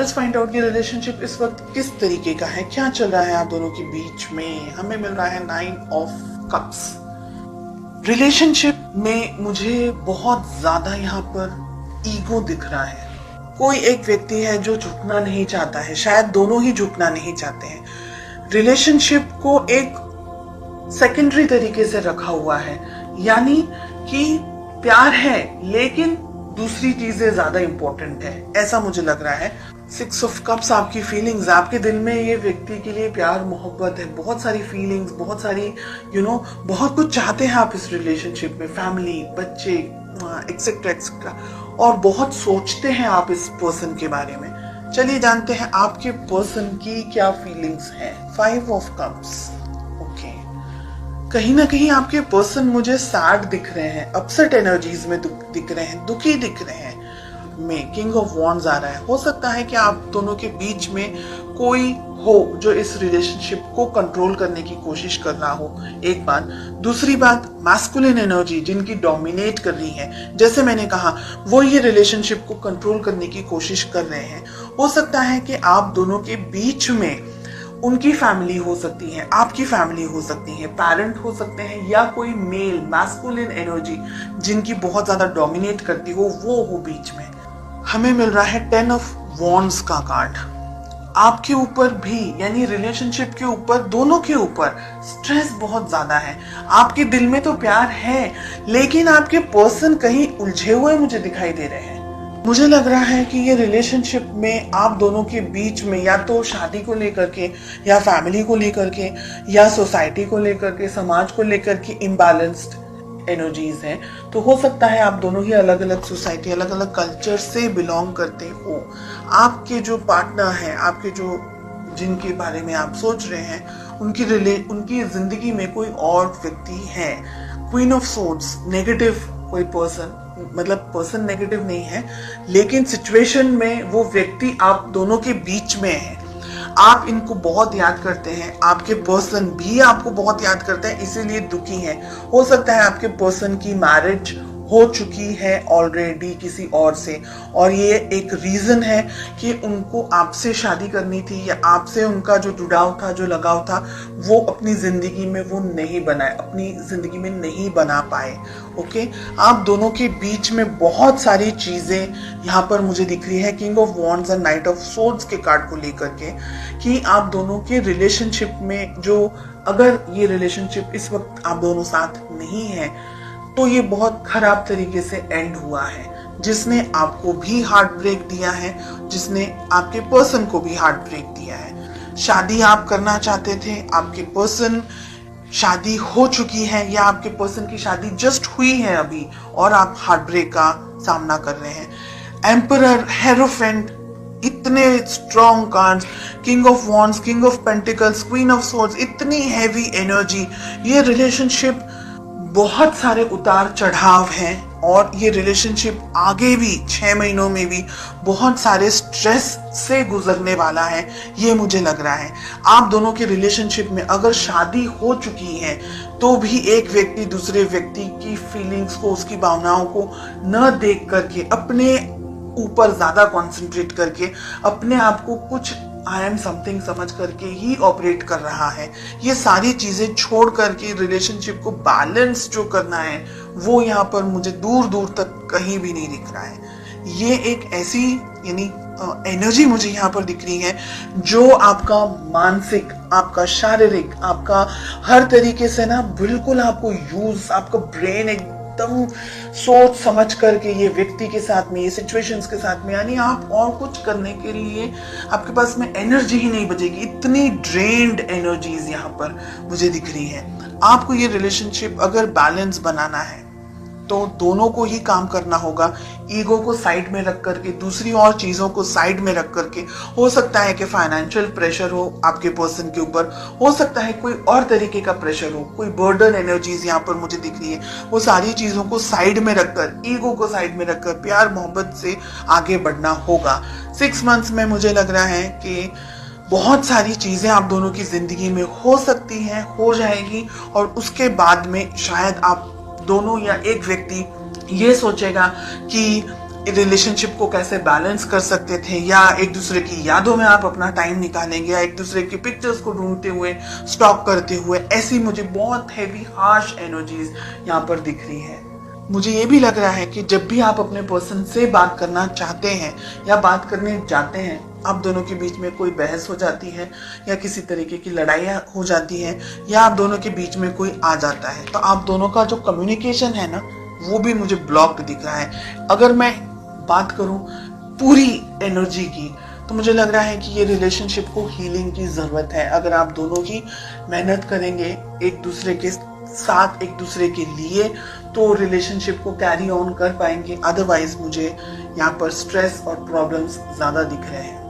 Let's find out कि relationship इस वक्त किस तरीके का है, क्या चल रहा है आप दोनों के बीच में। हमें मिल रहा है 9 ऑफ कप्स। रिलेशनशिप में मुझे बहुत ज्यादा यहाँ पर ईगो दिख रहा है। कोई एक व्यक्ति है जो झुकना नहीं चाहता है, शायद दोनों ही झुकना नहीं चाहते हैं। रिलेशनशिप को एक सेकेंडरी तरीके से रखा हुआ है, यानी कि प्यार है लेकिन दूसरी चीजें ज्यादा इंपॉर्टेंट है, ऐसा मुझे लग रहा है। 6 ऑफ कप्स आपकी फीलिंग्स, आपके दिल में ये व्यक्ति के लिए प्यार मोहब्बत है, बहुत सारी फीलिंग्स, बहुत सारी बहुत कुछ चाहते हैं आप इस रिलेशनशिप में, फैमिली, बच्चे, एक्सेट्रा एक्सेट्रा, और बहुत सोचते हैं आप इस पर्सन के बारे में। चलिए जानते हैं आपके पर्सन की क्या फीलिंग्स हैं। 5 ऑफ कप्स। ओके, कहीं ना कहीं आपके पर्सन मुझे सैड दिख रहे हैं, अपसेट एनर्जीज में दिख रहे हैं, दुखी दिख रहे हैं। में किंग ऑफ वॉन्ड्स आ रहा है। हो सकता है कि आप दोनों के बीच में कोई हो जो इस रिलेशनशिप को कंट्रोल करने की कोशिश कर रहा हो, एक बात। दूसरी बात, मैस्कुलिन एनर्जी जिनकी डोमिनेट कर रही है, जैसे मैंने कहा, वो ये रिलेशनशिप को कंट्रोल करने की कोशिश कर रहे हैं। हो सकता है कि आप दोनों के बीच में उनकी फैमिली हो सकती है, आपकी फैमिली हो सकती है, पेरेंट हो सकते हैं, या कोई मेल मैस्कुलिन एनर्जी जिनकी बहुत ज्यादा डोमिनेट करती हो, वो हो बीच में। हमें मिल रहा है 10 ऑफ वॉन्ड्स का कार्ड। आपके ऊपर भी, यानी रिलेशनशिप के ऊपर, दोनों के ऊपर स्ट्रेस बहुत ज्यादा है। आपके दिल में तो प्यार है लेकिन आपके पर्सन कहीं उलझे हुए मुझे दिखाई दे रहे हैं। मुझे लग रहा है कि ये रिलेशनशिप में आप दोनों के बीच में या तो शादी को लेकर के, या फैमिली को लेकर के, या सोसाइटी को लेकर के, समाज को लेकर के इम्बैलेंस्ड एनर्जीज हैं। तो हो सकता है आप दोनों ही अलग अलग सोसाइटी, अलग अलग कल्चर से बिलोंग करते हो। आपके जो पार्टनर हैं, आपके जो जिनके बारे में आप सोच रहे हैं, उनकी जिंदगी में कोई और व्यक्ति है। क्वीन ऑफ सोर्ड्स, नेगेटिव कोई पर्सन, मतलब पर्सन नेगेटिव नहीं है लेकिन सिचुएशन में वो व्यक्ति आप दोनों के बीच में है। आप इनको बहुत याद करते हैं, आपके पर्सन भी आपको बहुत याद करते हैं, इसीलिए दुखी हैं। हो सकता है आपके पर्सन की मैरिज हो चुकी है ऑलरेडी किसी और से, और ये एक रीजन है कि उनको आपसे शादी करनी थी, या आपसे उनका जो जुड़ाव था, जो लगाव था, वो अपनी जिंदगी में वो नहीं बनाए, अपनी जिंदगी में नहीं बना पाए। ओके, आप दोनों के बीच में बहुत सारी चीजें यहाँ पर मुझे दिख रही है किंग ऑफ वॉन्ड्स और नाइट ऑफ सोर्ड्स के कार्ड को लेकर के, कि आप दोनों के रिलेशनशिप में जो, अगर ये रिलेशनशिप इस वक्त आप दोनों साथ नहीं है तो ये बहुत खराब तरीके से एंड हुआ है, जिसने आपको भी हार्ट ब्रेक दिया है, जिसने आपके पर्सन को भी हार्ट ब्रेक दिया है। शादी आप करना चाहते थे, आपके पर्सन शादी हो चुकी है, या आपके पर्सन की शादी जस्ट हुई है अभी और आप हार्ट ब्रेक का सामना कर रहे हैं। एम्परर, हेरोफेंट, इतने strong cards, king of wands, king of pentacles, queen of swords, इतनी हैवी एनर्जी। ये रिलेशनशिप बहुत सारे उतार चढ़ाव हैं, और ये रिलेशनशिप आगे भी 6 महीनों में भी बहुत सारे स्ट्रेस से गुजरने वाला है, ये मुझे लग रहा है। आप दोनों के रिलेशनशिप में अगर शादी हो चुकी है तो भी एक व्यक्ति दूसरे व्यक्ति की फीलिंग्स को, उसकी भावनाओं को न देख करके, अपने ऊपर ज्यादा कंसंट्रेट करके, अपने आप को कुछ आई एम समथिंग समझ करके ही ऑपरेट कर रहा है। ये सारी चीजें छोड़ करके रिलेशनशिप को बैलेंस जो करना है, वो यहाँ पर मुझे दूर दूर तक कहीं भी नहीं दिख रहा है। ये एक ऐसी, यानी एनर्जी मुझे यहाँ पर दिख रही है जो आपका मानसिक, आपका शारीरिक, आपका हर तरीके से ना बिल्कुल आपको यूज, आपका ब्रेन एकदम सोच समझ करके ये व्यक्ति के साथ में, ये सिचुएशंस के साथ में, यानी आप और कुछ करने के लिए आपके पास में एनर्जी ही नहीं बचेगी। इतनी ड्रेन्ड एनर्जीज यहाँ पर मुझे दिख रही है। आपको ये रिलेशनशिप अगर बैलेंस बनाना है तो दोनों को ही काम करना होगा, ईगो को साइड में रख करके, दूसरी और चीजों को साइड में रख करके। हो सकता है कि फाइनेंशियल प्रेशर हो आपके पर्सन के ऊपर, हो सकता है कोई और तरीके का प्रेशर हो, कोई बर्डन एनर्जीज यहाँ पर मुझे दिख रही है। वो सारी चीजों को साइड में रखकर, ईगो को साइड में रखकर प्यार मोहब्बत से आगे बढ़ना होगा। 6 मंथ्स में मुझे लग रहा है कि बहुत सारी चीजें आप दोनों की जिंदगी में हो सकती हैं, हो जाएगी, और उसके बाद में शायद आप दोनों या एक व्यक्ति ये सोचेगा कि रिलेशनशिप को कैसे बैलेंस कर सकते थे, या एक दूसरे की यादों में आप अपना टाइम निकालेंगे, या एक दूसरे की पिक्चर्स को ढूंढते हुए, स्टॉक करते हुए। ऐसी मुझे बहुत हैवी हार्श एनर्जीज यहाँ पर दिख रही है। मुझे ये भी लग रहा है कि जब भी आप अपने पर्सन से बात करना चाहते हैं या बात करने जाते हैं, आप दोनों के बीच में कोई बहस हो जाती है या किसी तरीके की लड़ाइयाँ हो जाती हैं, या आप दोनों के बीच में कोई आ जाता है, तो आप दोनों का जो कम्युनिकेशन है ना, वो भी मुझे ब्लॉक्ड दिख रहा है। अगर मैं बात करूं पूरी एनर्जी की, तो मुझे लग रहा है कि ये रिलेशनशिप को हीलिंग की जरूरत है। अगर आप दोनों ही मेहनत करेंगे एक दूसरे के साथ, एक दूसरे के लिए, तो रिलेशनशिप को कैरी ऑन कर पाएंगे। अदरवाइज मुझे यहाँ पर स्ट्रेस और प्रॉब्लम्स ज्यादा दिख रहे हैं।